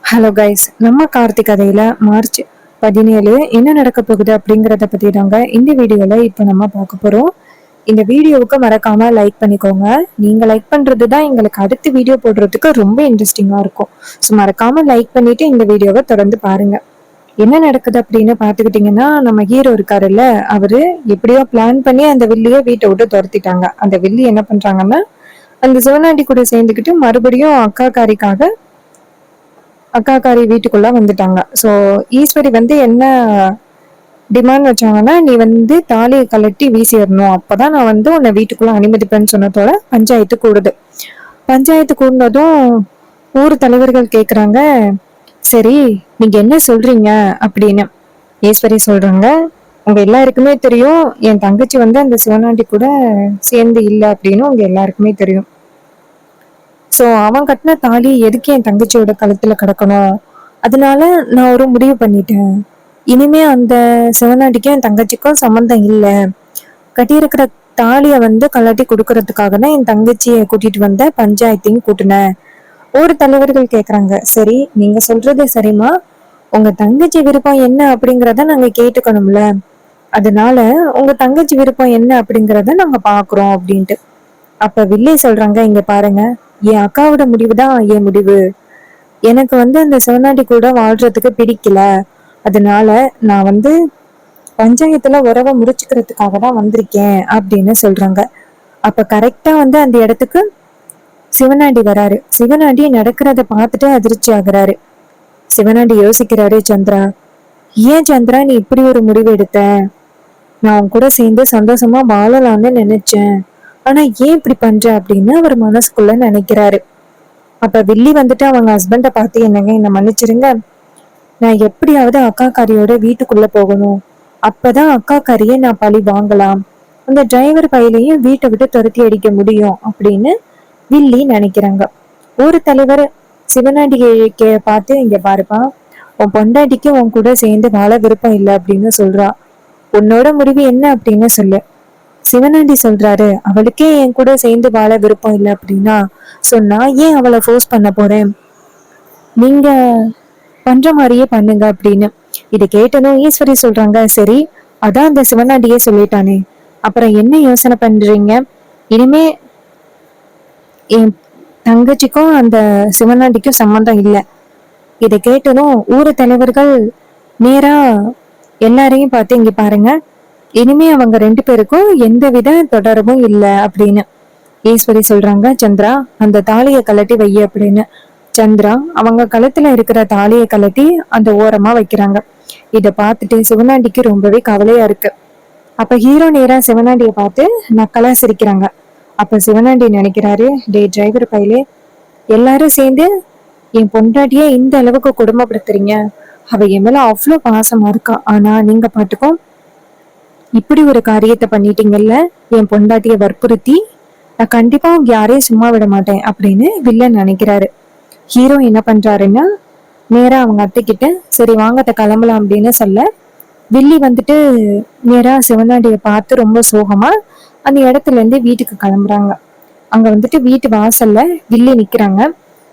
Hello guys, நம்ம கார்த்திக் கதையில March 17 என்ன நடக்க போகுது அப்படிங்கிறத பத்தி தாங்க இந்த வீடியோல இப்போ நம்ம பார்க்க போறோம். இந்த வீடியோவுக்கு மறக்காம லைக் பண்ணிக்கோங்க. நீங்க லைக் பண்றது தான் எங்களுக்கு அடுத்த வீடியோ போடுறதுக்கு ரொம்ப இன்ட்ரெஸ்டிங்கா இருக்கும். ஸோ மறக்காம லைக் பண்ணிட்டு இந்த வீடியோவை தொடர்ந்து பாருங்க. என்ன நடக்குது அப்படின்னு பார்த்துக்கிட்டிங்கன்னா, நம்ம ஹீரோ இருக்காருல்ல, அவரு எப்படியோ பிளான் பண்ணி அந்த வில்லியை வீட்டை விட்டு துரத்திட்டாங்க. அந்த வில்லி என்ன பண்றாங்கன்னா, அந்த சிவனாண்டி கூட சேர்ந்துக்கிட்டு மறுபடியும் அக்காக்காரி வீட்டுக்குள்ள வந்துட்டாங்க. ஸோ ஈஸ்வரி வந்து என்ன டிமாண்ட் வச்சாங்கன்னா, நீ வந்து தாலியை கழட்டி வீசிடணும், அப்பதான் நான் வந்து உன்னை வீட்டுக்குள்ள அனுமதிப்பேன்னு சொன்னதோட பஞ்சாயத்து கூடுது. பஞ்சாயத்து கூடினதும் ஊர் தலைவர்கள் கேக்குறாங்க, சரி நீங்க என்ன சொல்றீங்க அப்படின்னு. ஈஸ்வரி சொல்றாங்க, உங்க எல்லாருக்குமே தெரியும் என் தங்கச்சி வந்து அந்த சிவனாண்டி கூட சேர்ந்து இல்லை அப்படின்னு உங்க எல்லாருக்குமே தெரியும். சோ அவன் கட்டின தாலி எதுக்கு என் தங்கச்சியோட கழுத்துல கிடக்கணும்? அதனால நான் ஒரு முடிவு பண்ணிட்டேன். இனிமே அந்த சிவனாண்டிக்கும் என் தங்கச்சிக்கும் சம்மந்தம் இல்லை. கட்டியிருக்கிற தாலிய வந்து கலட்டி கொடுக்கறதுக்காக தான் என் தங்கச்சியை கூட்டிட்டு வந்த பஞ்சாயத்தையும் கூட்டினேன். ஊர் தலைவர்கள் கேக்குறாங்க, சரி நீங்க சொல்றது சரிம்மா, உங்க தங்கச்சி விருப்பம் என்ன அப்படிங்கிறத நாங்க கேட்டுக்கணும்ல, அதனால உங்க தங்கச்சி விருப்பம் என்ன அப்படிங்கிறத நாங்க பாக்குறோம் அப்படின்ட்டு. அப்ப வில்லே சொல்றாங்க, இங்க பாருங்க, என் அக்காவோட முடிவுதான் என் முடிவு. எனக்கு வந்து அந்த சிவனாண்டி கூட வாழ்றதுக்கு பிடிக்கல. அதனால நான் வந்து பஞ்சாயத்துல உறவை முடிச்சுக்கிறதுக்காக தான் வந்திருக்கேன் அப்படின்னு சொல்றாங்க. அப்ப கரெக்டா வந்து அந்த இடத்துக்கு சிவனாண்டி வராரு. சிவனாண்டி நடக்கிறத பார்த்துட்டு அதிர்ச்சி ஆகுறாரு. சிவனாண்டி யோசிக்கிறாரு, சந்திரா, ஏன் சந்திரா நீ இப்படி ஒரு முடிவு எடுத்த? நான் உன் கூட சேர்ந்து சந்தோஷமா வாழலாம்னு நினைச்சேன், ஆனா ஏன் இப்படி பண்ற அப்படின்னு அவர் மனசுக்குள்ள நினைக்கிறாரு. அப்ப வில்லி வந்துட்டு அவங்க ஹஸ்பண்ட பார்த்து, என்னங்க என்ன மன்னிச்சிருங்க, நான் எப்படியாவது அக்கா காரியோட வீட்டுக்குள்ள போகணும், அப்பதான் அக்கா காரியை நான் பழி வாங்கலாம், அந்த டிரைவர் பையிலையும் வீட்டை விட்டு துரத்தி அடிக்க முடியும் அப்படின்னு வில்லி நினைக்கிறாங்க. ஒரு தலைவர் சிவனாண்டியை பார்த்து, இங்க பாருப்பா, உன் பொண்டாட்டிக்கு உன் கூட சேர்ந்து வாழ விருப்பம் இல்லை அப்படின்னு சொல்றா, உன்னோட முடிவு என்ன அப்படின்னு சொல்லு. சிவனாண்டி சொல்றாரு, அவளுக்கே என் கூட சேர்ந்து வாழ விருப்பம் இல்லை அப்படின்னா சொன்னா ஏன் அவளை ஃபோர்ஸ் பண்ண போறேன், நீங்க பண்ற மாதிரியே பண்ணுங்க அப்படின்னு. இதை கேட்டதும் ஈஸ்வரி சொல்றாங்க, சரி அதான் அந்த சிவனாண்டியே சொல்லிட்டானே, அப்புறம் என்ன யோசனை பண்றீங்க? இனிமே என் தங்கச்சிக்கும் அந்த சிவனாண்டிக்கும் சம்மந்தம் இல்லை. இதை கேட்டதும் ஊர் தலைவர்கள் நேரா எல்லாரையும் பார்த்து, இங்க பாருங்க, இனிமே அவங்க ரெண்டு பேருக்கும் எந்தவித தொடர்பும் இல்லை அப்படின்னு. ஈஸ்வரி சொல்றாங்க, சந்திரா அந்த தாலியை கலட்டி வை அப்படின்னு. சந்திரா அவங்க கழுத்துல இருக்கிற தாலியை கலட்டி அந்த ஓரமா வைக்கிறாங்க. இத பார்த்துட்டு சிவனாண்டிக்கு ரொம்பவே கவலையா இருக்கு. அப்ப ஹீரோ நேரா சிவனாண்டிய பார்த்து நக்கலா சிரிக்கிறாங்க. அப்ப சிவனாண்டி நினைக்கிறாரு, டே டிரைவர் பையலே, எல்லாரும் சேர்ந்து என் பொண்டாட்டிய இந்த அளவுக்கு கொடுமைப்படுத்துறீங்க, அவ என் மேல அவ்வளவு பாசமா இருக்கா, ஆனா நீங்க பாட்டுக்கும் இப்படி ஒரு காரியத்தை பண்ணிட்டீங்கல்ல, என் பொண்டாட்டிய வற்புறுத்தி, நான் கண்டிப்பா உங்க யாரையும் சும்மா விட மாட்டேன் அப்படின்னு வில்லன் நினைக்கிறாரு. ஹீரோ என்ன பண்றாருன்னா, நேரா அவங்க அத்தை கிட்ட, சரி வாங்கத்த கிளம்பலாம் அப்படின்னு சொல்ல, வில்லி வந்துட்டு நேரா சிவனாண்டிய பார்த்து ரொம்ப சோகமா அந்த இடத்துல இருந்து வீட்டுக்கு கிளம்புறாங்க. அங்க வந்துட்டு வீட்டு வாசல்ல வில்லி நிக்கிறாங்க.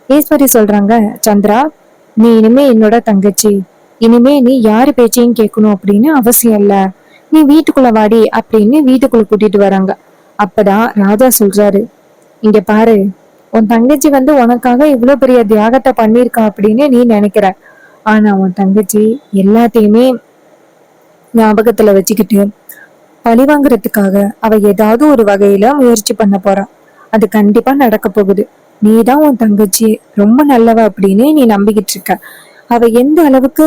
ஈஸ்வரி சொல்றாங்க, சந்திரா நீ இனிமே என்னோட தங்கச்சி, இனிமே நீ யாரு பேச்சையும் கேட்கணும் அப்படின்னு அவசியம் இல்ல, நீ வீட்டுக்குள்ள வாடி அப்படின்னு வீட்டுக்குள்ள கூட்டிட்டு வராங்க. அப்பதான் ராஜா சொல்றாரு, இங்க பாரு, உன் தங்கச்சி வந்து உனக்காக இவ்வளவு பெரிய தியாகத்தை பண்ணிருக்கா அப்படின்னு நீ நினைக்கிற, ஆனா உன் தங்கச்சி எல்லாத்தையுமே ஞாபகத்துல வச்சுக்கிட்டு பழி வாங்குறதுக்காக அவ ஏதாவது ஒரு வகையில முயற்சி பண்ண போறா. அது கண்டிப்பா நடக்க போகுது. நீதான் உன் தங்கச்சி ரொம்ப நல்லவ அப்படின்னு நீ நம்பிக்கிட்டு இருக்க. அவ எந்த அளவுக்கு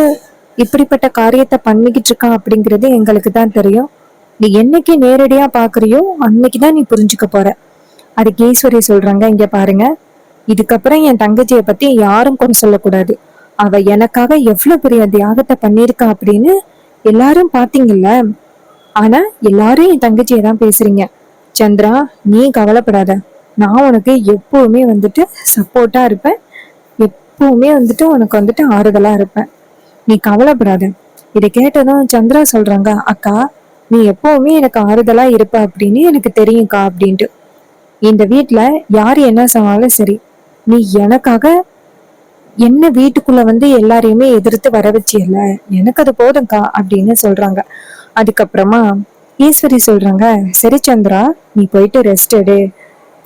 இப்படிப்பட்ட காரியத்தை பண்ணிக்கிட்டு இருக்கா அப்படிங்கிறது எங்களுக்கு தான் தெரியும். நீ என்னைக்கு நேரடியா பாக்குறியோ அன்னைக்குதான் நீ புரிஞ்சுக்க போற. அதுக்கு ஈஸ்வரி சொல்றாங்க, இங்க பாருங்க, இதுக்கப்புறம் என் தங்கச்சிய பத்தி யாரும் குறை சொல்லக்கூடாது. அவ எனக்காக எவ்வளவு பெரிய தியாகத்தை பண்ணிருக்கா அப்படின்னு எல்லாரும் பாத்தீங்கல்ல, ஆனா எல்லாரும் என் தங்கச்சியை தான் பேசுறீங்க. சந்திரா நீ கவலைப்படாத, நான் உனக்கு எப்பவுமே வந்துட்டு சப்போர்ட்டா இருப்பேன், எப்பவுமே வந்துட்டு உனக்கு வந்துட்டு ஆறுதலா இருப்பேன், நீ கவலைப்படாத. இதை கேட்டதும் சந்திரா சொல்றாங்க, அக்கா நீ எப்பவுமே எனக்கு ஆறுதலா இருப்ப அப்படின்னு எனக்கு தெரியும்க்கா அப்படின்ட்டு. இந்த வீட்டுல யாரு என்ன சொன்னாலும் சரி, நீ எனக்காக என்ன வீட்டுக்குள்ள வந்து எல்லாரையுமே எதிர்த்து வர வச்சியல, எனக்கு அது போதும்க்கா அப்படின்னு சொல்றாங்க. அதுக்கப்புறமா ஈஸ்வரி சொல்றாங்க, சரி சந்திரா, நீ போயிட்டு ரெஸ்ட் எடு.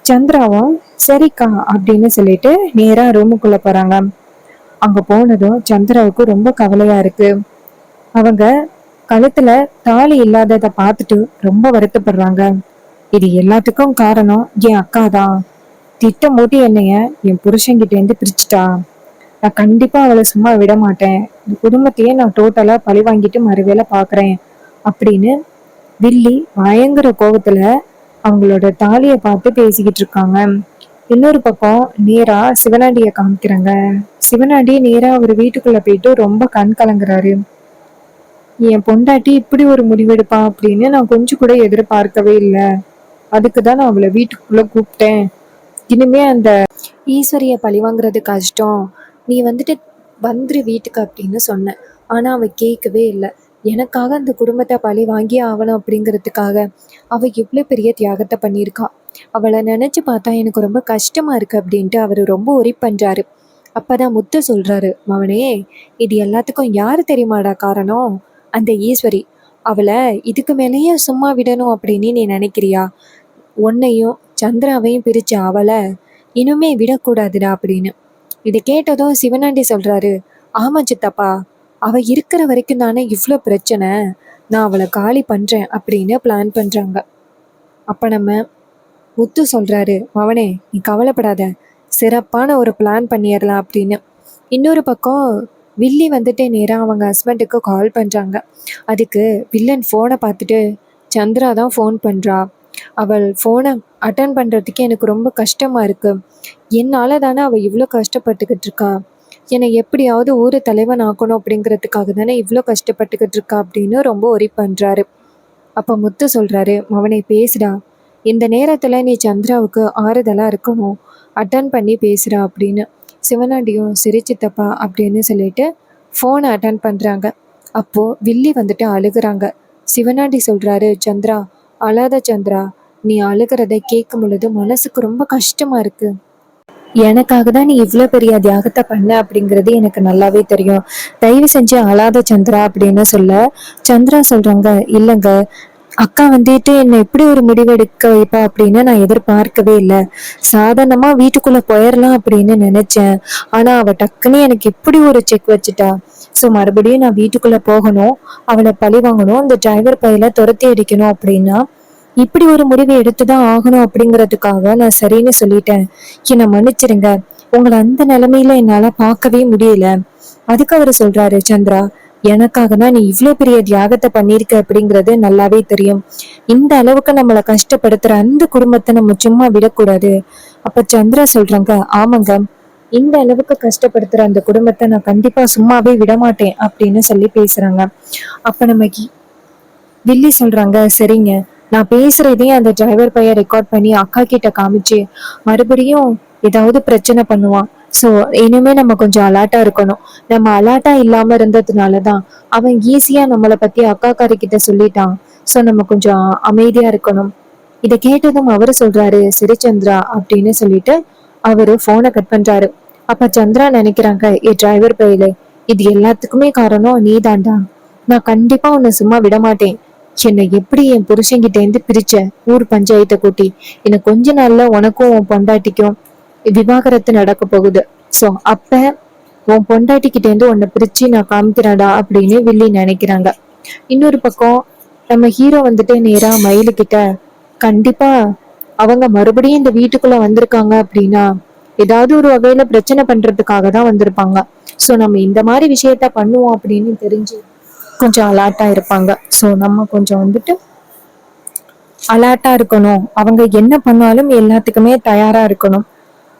சந்திராவும் சரிக்கா அப்படின்னு சொல்லிட்டு நேரா ரூமுக்குள்ள போறாங்க. அங்க போனதும் சந்திராவுக்கு ரொம்ப கவலையா இருக்கு. அவங்க கழுத்துல தாலி இல்லாதத பார்த்துட்டு ரொம்ப வருத்தப்படுறாங்க. இது எல்லாத்துக்கும் காரணம் என் அக்கா தான். திட்டம் மூட்டி என்னைய என் புருஷன்கிட்ட இருந்து பிரிச்சுட்டா. நான் கண்டிப்பா அவளை சும்மா விட மாட்டேன். இந்த குடும்பத்தையே நான் டோட்டலா பழி வாங்கிட்டு மறுவேளை பாக்குறேன் அப்படின்னு வில்லி பயங்கர கோவத்துல அவங்களோட தாலியை பார்த்து பேசிக்கிட்டு இருக்காங்க. இன்னொரு பக்கம் நேரா சிவனாண்டிய காமிக்கிறாங்க. சிவனாண்டி நேரா அவர் வீட்டுக்குள்ள போயிட்டு ரொம்ப கண் கலங்குறாரு. என் பொண்டாட்டி இப்படி ஒரு முடிவெடுப்பா அப்படின்னு நான் கொஞ்சம் கூட எதிர்பார்க்கவே இல்லை. அதுக்குதான் நான் அவளை வீட்டுக்குள்ள கூப்பிட்டேன். இனிமே அந்த ஈஸ்வரிய பழி வாங்குறது கஷ்டம். நீ வந்துட்டு வந்துரு வீட்டுக்கு அப்படின்னு சொன்னேன். ஆனா அவ கேட்கவே இல்லை. எனக்காக அந்த குடும்பத்தை பழி வாங்கி ஆகணும் அப்படிங்கிறதுக்காக அவ இவ்வளோ பெரிய தியாகத்தை பண்ணியிருக்கா. அவளை நினைச்சு பார்த்தா எனக்கு ரொம்ப கஷ்டமா இருக்கு அப்படின்ட்டு அவரு ரொம்ப ஒரி பண்றாரு. அப்பதான் முத்து சொல்றாரு, மவனே, இது எல்லாத்துக்கும் யாரு தெரியுமாடா காரணம்? அந்த ஈஸ்வரி. அவளை இதுக்கு மேலேயே சும்மா விடணும் அப்படின்னு நீ நினைக்கிறியா? உன்னையும் சந்திராவையும் பிரிச்ச அவளை இனிமே விடக்கூடாதுடா அப்படின்னு. இதை கேட்டதும் சிவனாண்டி சொல்றாரு, ஆமா சித்தப்பா, அவ இருக்கிற வரைக்கும் தானே இவ்வளோ பிரச்சனை. நான் அவளை காலி பண்றேன் அப்படின்னு பிளான் பண்றாங்க. அப்ப நம்ம முத்து சொல்றாரு, மவனே நீ கவலைப்படாத, சிறப்பான ஒரு பிளான் பண்ணிடலாம் அப்படின்னு. இன்னொரு பக்கம் வில்லி வந்துட்டு நேராக அவங்க ஹஸ்பண்டுக்கு கால் பண்ணுறாங்க. அதுக்கு வில்லன் ஃபோனை பார்த்துட்டு, சந்திரா தான் ஃபோன் பண்ணுறா. அவள் ஃபோனை அட்டன் பண்ணுறதுக்கு எனக்கு ரொம்ப கஷ்டமாக இருக்குது. என்னால் தானே அவள் இவ்வளோ கஷ்டப்பட்டுக்கிட்டு இருக்கா. என்னை எப்படியாவது ஊர் தலைவன் ஆக்கணும் அப்படிங்கிறதுக்காக தானே இவ்வளோ கஷ்டப்பட்டுக்கிட்டு இருக்கா அப்படின்னு ரொம்ப ஒரி பண்ணுறாரு. அப்போ முத்து சொல்கிறாரு, மவனை பேசுடா, இந்த நேரத்தில் நீ சந்திராவுக்கு ஆறுதலாக இருக்கணும், அட்டன் பண்ணி பேசுடா அப்படின்னு. சிவனாண்டியும் சிரிச்சித்தப்பா அப்படின்னு சொல்லிட்டு ஃபோனை அட்டன் பண்ணுறாங்க. அப்போது வில்லி வந்துட்டு அழுகுறாங்க. சிவனாண்டி சொல்கிறாரு, சந்திரா அழாத சந்திரா, நீ அழுகிறத கேட்கும் பொழுது மனசுக்கு ரொம்ப கஷ்டமாக இருக்குது. எனக்காக தான் நீ இவ்வளோ பெரிய தியாகத்தை பண்ண அப்படிங்கிறது எனக்கு நல்லாவே தெரியும். தயவு செஞ்சு அழாத சந்திரா அப்படின்னு சொல்ல, சந்திரா சொல்கிறாங்க, இல்லைங்க, அக்கா வந்துட்டு என்னை எப்படி ஒரு முடிவு எடுக்க வைப்பா அப்படின்னு நான் எதிர்பார்க்கவே இல்லை. சாதாரணமாக வீட்டுக்குள்ளே போயிடலாம் அப்படின்னு நினச்சேன். ஆனால் அவள் டக்குன்னு எனக்கு இப்படி ஒரு செக் வச்சுட்டா. ஸோ மறுபடியும் நான் வீட்டுக்குள்ளே போகணும், அவளை பழி வாங்கணும், இந்த டிரைவர் பையில துரத்தி அடிக்கணும் அப்படின்னா இப்படி ஒரு முடிவை எடுத்துதான் ஆகணும் அப்படிங்கிறதுக்காக நான் சரின்னு சொல்லிட்டேன். என்னை மன்னிச்சிருங்க, உங்களை அந்த நிலைமையில என்னால பார்க்கவே முடியல. அதுக்கு அவரு சொல்றாரு, சந்திரா, எனக்காக தான் நீ இவ்வளோ பெரிய தியாகத்தை பண்ணியிருக்க அப்படிங்கிறது நல்லாவே தெரியும். இந்த அளவுக்கு நம்மளை கஷ்டப்படுத்துற அந்த குடும்பத்தை நம்ம சும்மா விடக்கூடாது. அப்ப சந்திரா சொல்றாங்க, ஆமாங்க, இந்த அளவுக்கு கஷ்டப்படுத்துற அந்த குடும்பத்தை நான் கண்டிப்பா சும்மாவே விடமாட்டேன் அப்படின்னு சொல்லி பேசுறாங்க. அப்ப நம்ம வில்லி சொல்றாங்க, சரிங்க, நான் பேசுறதையும் அந்த டிரைவர் பையன் ரெக்கார்ட் பண்ணி அக்கா கிட்ட காமிச்சு மறுபடியும் ஏதாவது பிரச்சனை பண்ணுவான். ஸோ இனிமே நம்ம கொஞ்சம் அலர்ட்டா இருக்கணும். நம்ம அலர்ட்டா இல்லாம இருந்ததுனாலதான் அவன் ஈஸியா நம்மளை பத்தி அக்காக்காரி கிட்ட சொல்லிட்டான். ஸோ நம்ம கொஞ்சம் அமைதியா இருக்கணும். இதை கேட்டதும் அவரு சொல்றாரு, சரி சந்திரா அப்படின்னு சொல்லிட்டு அவரு போனை கட் பண்றாரு. அப்ப சந்திரா நினைக்கிறாங்க, ஏ டிரைவர் பையில, இது எல்லாத்துக்குமே காரணம் நீ தாண்டா. நான் கண்டிப்பா உன்னை சும்மா விட மாட்டேன். என்னை எப்படி என் புருஷன்கிட்ட இருந்து பிரிச்ச ஊர் பஞ்சாயத்தை கூட்டி, இன்னும் கொஞ்ச நாள்ல உனக்கும் உன் பொண்டாட்டிக்கும் விவாகரத்து நடக்க போகுது. சோ அப்ப உன் பொண்டாட்டி கிட்ட இருந்து உன்னை பிரிச்சு நான் காமிக்கிறேன்டா அப்படின்னு வில்லி நினைக்கிறாங்க. இன்னொரு பக்கம் நம்ம ஹீரோ வந்துட்டு நேரா மயிலு கிட்ட, கண்டிப்பா அவங்க மறுபடியும் இந்த வீட்டுக்குள்ள வந்திருக்காங்க அப்படின்னா ஏதாவது ஒரு வகையில பிரச்சனை பண்றதுக்காக தான் வந்திருப்பாங்க. சோ நம்ம இந்த மாதிரி விஷயத்த பண்ணுவோம் அப்படின்னு தெரிஞ்சு கொஞ்சம் அலர்ட்டா இருப்பாங்க. ஸோ நம்ம கொஞ்சம் வந்துட்டு அலர்ட்டா இருக்கணும். அவங்க என்ன பண்ணாலும் எல்லாத்துக்குமே தயாரா இருக்கணும்.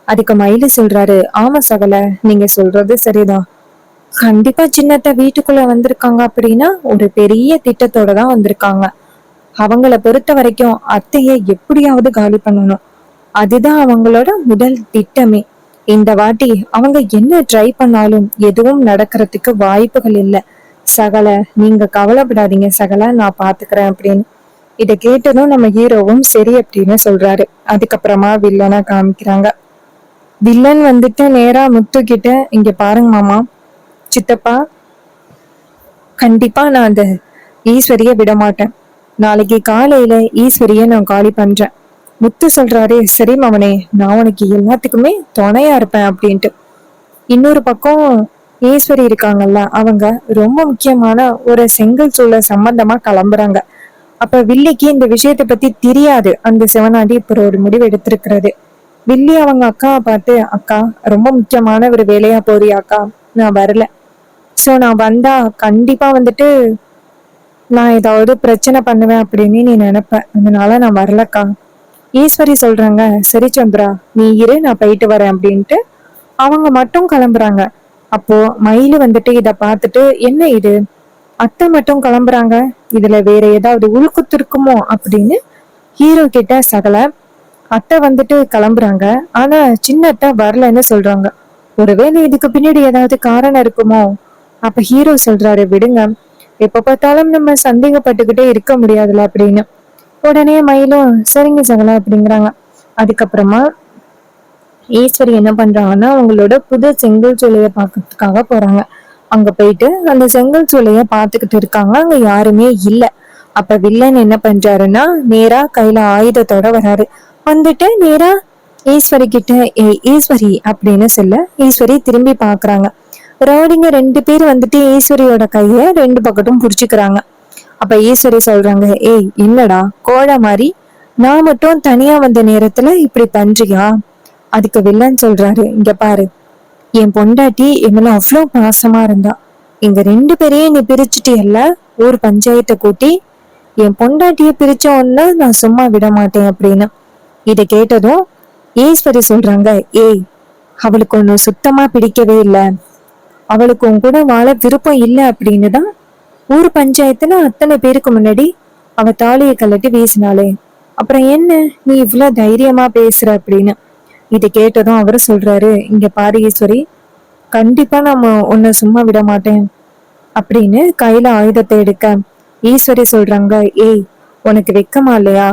அதுக்கு மயிலு சொல்றாரு, ஆமா சகல, நீங்க சொல்றது சரிதான். கண்டிப்பா சின்னத்த வீட்டுக்குள்ள வந்திருக்காங்க அப்படின்னா ஒரு பெரிய திட்டத்தோட தான் வந்திருக்காங்க. அவங்கள பொறுத்த வரைக்கும் அத்தைய எப்படியாவது காலி பண்ணணும். அதுதான் அவங்களோட முதல் திட்டமே. இந்த வாட்டி அவங்க என்ன ட்ரை பண்ணாலும் எதுவும் நடக்கிறதுக்கு வாய்ப்புகள் இல்லை. சகல, நீங்க கவலைப்படாதீங்க சகல, நான் பாத்துக்கிறேன் அப்படின்னு. இதை கேட்டதும் நம்ம ஹீரோவும் சரி அப்படின்னு சொல்றாரு. அதுக்கப்புறமா வில்லனா காமிக்கிறாங்க. வில்லன் வந்துட்டு நேரா முத்து கிட்ட, இங்க பாருங்க மாமா, சித்தப்பா, கண்டிப்பா நான் அந்த ஈஸ்வரிய விட மாட்டேன். நாளைக்கு காலையில ஈஸ்வரிய நான் காலி பண்றேன். முத்து சொல்றாரு, சரி மவனே, நான் உனக்கு எல்லாத்துக்குமே துணையா இருப்பேன் அப்படின்ட்டு. இன்னொரு பக்கம் ஈஸ்வரி இருக்காங்கல்ல, அவங்க ரொம்ப முக்கியமான ஒரு செங்கல் சூளை சம்பந்தமா கிளம்புறாங்க. அப்ப வில்லிக்கு இந்த விஷயத்த பத்தி தெரியாது. அந்த சிவனாண்டி இப்ப ஒரு முடிவு எடுத்திருக்கிறது. வில்லி அவங்க அக்காவை பார்த்து, அக்கா, ரொம்ப முக்கியமான ஒரு வேலையா போறியாக்கா, நான் வரல. சோ நான் வந்தா கண்டிப்பா வந்துட்டு நான் ஏதாவது பிரச்சனை பண்ணுவேன் அப்படின்னு நீ நினைப்ப, அதனால நான் வரலக்கா. ஈஸ்வரி சொல்றாங்க, சரி சந்திரா, நீ இரு, நான் போயிட்டு வரேன் அப்படின்ட்டு அவங்க மட்டும் கிளம்புறாங்க. அப்போ மயிலு வந்துட்டு இத பார்த்துட்டு, என்ன இது, அத்தை மட்டும் கிளம்புறாங்க, இதுல வேற ஏதாவது உள்குத்து இருக்குமோ அப்படின்னு ஹீரோ கிட்ட சகல, அத்தை வந்துட்டு கிளம்புறாங்க, ஆனா சின்ன அத்தை வரலன்னு சொல்றாங்க. ஒருவேளை இதுக்கு பின்னாடி ஏதாவது காரணம் இருக்குமோ? அப்ப ஹீரோ சொல்றாரு, விடுங்க, எப்ப பார்த்தாலும் நம்ம சந்தேகப்பட்டுக்கிட்டே இருக்க முடியாதுல அப்படின்னு. உடனே மயிலும் சரிங்க சகல அப்படிங்கிறாங்க. அதுக்கப்புறமா ஈஸ்வரி என்ன பண்றாங்கன்னா, அவங்களோட புது செங்கல் சூளைய பாக்கிறதுக்காக போறாங்க. அங்க போயிட்டு அந்த செங்கல் சூளைய பாத்துக்கிட்டு இருக்காங்க, அங்க யாருமே இல்ல. அப்ப வில்லன் என்ன பண்றாருன்னா, நேரா கையில ஆயுதத்தோட வராரு. வந்துட்டு நேரா ஈஸ்வரி கிட்ட, ஏ ஈஸ்வரி அப்படின்னு சொல்ல, ஈஸ்வரி திரும்பி பாக்குறாங்க. ரவுடிங்க 2 பேர் வந்துட்டு ஈஸ்வரியோட கைய 2 பக்கட்டும் புடிச்சுக்கிறாங்க. அப்ப ஈஸ்வரி சொல்றாங்க, ஏய் என்னடா கோழ மாதிரி நான் மட்டும் தனியா வந்த நேரத்துல இப்படி பண்றியா? அதுக்கு வில்லன் சொல்றாரு, இங்க பாரு, என் பொண்டாட்டி எங்களை அவ்வளவு பாசமா இருந்தா, எங்க 2 பேரையும் நீ பிரிச்சுட்டியல்ல, ஊர் பஞ்சாயத்தை கூட்டி, என் பொண்டாட்டிய பிரிச்ச உடனே நான் சும்மா விட மாட்டேன் அப்படின்னு. இத கேட்டதும் ஈஸ்வரி சொல்றாங்க, ஏய், அவளுக்கு ஒண்ணு சுத்தமா பிடிக்கவே இல்லை, அவளுக்கு உன் கூட வாழ விருப்பம் இல்லை அப்படின்னு தான் ஊர் பஞ்சாயத்துல அத்தனை பேருக்கு முன்னாடி அவ தாலியை கழட்டி வீசினாளே, அப்புறம் என்ன நீ இவ்வளவு தைரியமா பேசுற அப்படின்னு. இதை கேட்டதும் அவரு சொல்றாரு, இங்க பாரு ஈஸ்வரி, கண்டிப்பா நம்ம உன்னை சும்மா விட மாட்டேன் அப்படின்னு கையில ஆயுதத்தை எடுக்க, ஈஸ்வரி சொல்றாங்க, ஏய், உனக்கு வெக்கமா இல்லையா?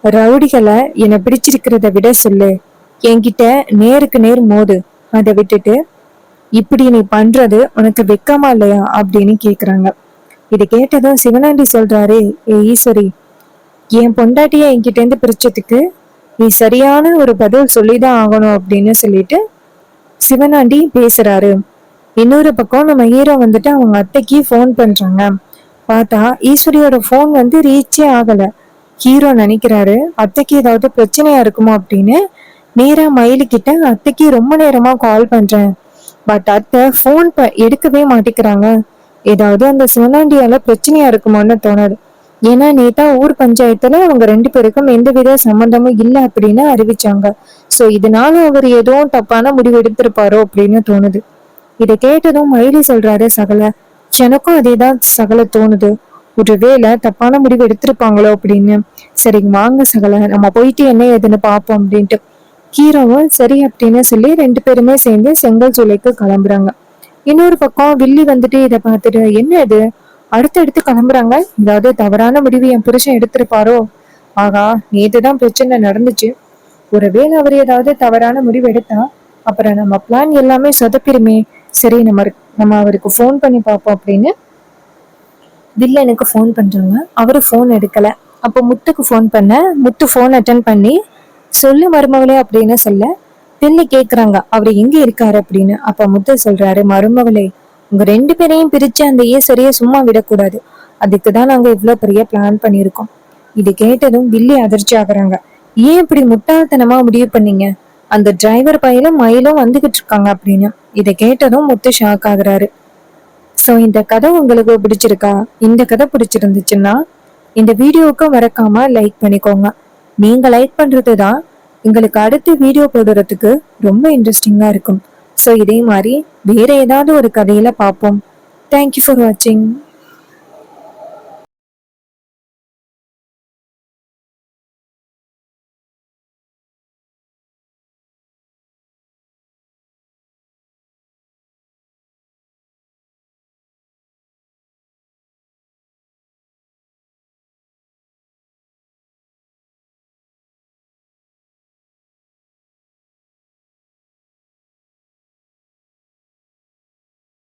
ரவுடிகளை என்னை பிடிச்சிருக்கிறத விட சொல்லு, என்கிட்ட நேருக்கு நேர் மோது, அதை விட்டுட்டு இப்படி நீ பண்றது உனக்கு வெக்கமா இல்லையா அப்படின்னு கேக்குறாங்க. இதை கேட்டதும் சிவனாண்டி சொல்றாரு, ஏ ஈஸ்வரி, என் பொண்டாட்டிய என்கிட்ட இருந்து பிரிச்சதுக்கு நீ சரியான ஒரு பதில் சொல்லிதான் ஆகணும் அப்படின்னு சொல்லிட்டு சிவனாண்டி பேசுறாரு. இன்னொரு பக்கம் நம்ம ஹீரோ வந்துட்டு அவங்க அத்தைக்கு போன் பண்றாங்க. பார்த்தா ஈஸ்வரியோட போன் வந்து ரீச்சே ஆகல. ஹீரோ நினைக்கிறாரு அத்தைக்கு ஏதாவது பிரச்சனையா இருக்குமோ அப்படின்னு. நேரா மயிலு கிட்ட, அத்தைக்கு ரொம்ப நேரமா கால் பண்றேன், பட் அத்தை போன் எடுக்கவே மாட்டேங்கிறாங்க, ஏதாவது அந்த சிவனாண்டியால பிரச்சனையா இருக்குமோன்னு தோணுது. ஏன்னா நேத்தா ஊர் பஞ்சாயத்துல அவங்க 2 பேருக்கும் எந்தவித சம்பந்தமும் இல்ல அப்படின்னு அறிவிச்சாங்க. சோ இதனால அவர் ஏதோ தப்பான முடிவு எடுத்திருப்பாரோ அப்படின்னு தோணுது. இதை கேட்டதும் மயிலி சொல்றாரு, சகல, எனக்கும் அதேதான் சகல தோணுது, ஒருவேளை தப்பான முடிவு எடுத்திருப்பாங்களோ அப்படின்னு. சரி வாங்க சகல, நம்ம போயிட்டு என்ன ஏதுன்னு பாப்போம் அப்படின்ட்டு ஹீரோவும் சரி அப்படின்னு சொல்லி 2 பேருமே சேர்ந்து செங்கல் சூளைக்கு கிளம்புறாங்க. இன்னொரு பக்கம் வில்லி வந்துட்டு இதை பார்த்துட்டு, என்ன இது, அடுத்தடுத்து கிளம்புறாங்க, ஏதாவது தவறான முடிவு என் புருஷன் எடுத்திருப்பாரோ, ஆகா நேத்துதான் பிரச்சனை நடந்துச்சு, ஒருவேளை அவர் ஏதாவது தவறான முடிவு எடுத்தா அப்புறம் நம்ம பிளான் எல்லாமே சொதப்பிருமே. சரி நம்ம அவருக்கு போன் பண்ணி பார்ப்போம் அப்படின்னு வில்லனுக்கு போன் பண்றாங்க. அவரு போன் எடுக்கல. அப்போ முத்துக்கு போன் பண்ண, முத்து போன் அட்டன் பண்ணி, சொல்லு மருமகளே அப்படின்னு சொல்ல, வில்லி கேக்குறாங்க அவரு எங்க இருக்காரு அப்படின்னு. அப்ப முத்து சொல்றாரு, மருமகளே, உங்க 2 பேரையும் பிரிச்சு அந்த ஈஸ்வரிய சும்மா விடக்கூடாது, அதுக்குதான் நாங்க இவ்வளவு பெரிய பிளான் பண்ணிருக்கோம். இது கேட்டதும் வில்லி அதிர்ச்சி ஆகுறாங்க. ஏன் இப்படி முட்டாள்தனமா முடிவு பண்ணீங்க, அந்த டிரைவர் பையனும் மயிலும் வந்துகிட்டு இருக்காங்க அப்படின்னு. இதை கேட்டதும் முத்து ஷாக் ஆகுறாரு. சோ இந்த கதை உங்களுக்கு பிடிச்சிருக்கா? இந்த கதை பிடிச்சிருந்துச்சுன்னா இந்த வீடியோவுக்கு மறக்காம லைக் பண்ணிக்கோங்க. நீங்க லைக் பண்றதுதான் எங்களுக்கு அடுத்த வீடியோ போடுறதுக்கு ரொம்ப இன்ட்ரெஸ்டிங்கா இருக்கும். சோ இதே மாதிரி வேற ஏதாவது ஒரு கதையில பார்ப்போம். தேங்க்யூ ஃபார் வாட்சிங்.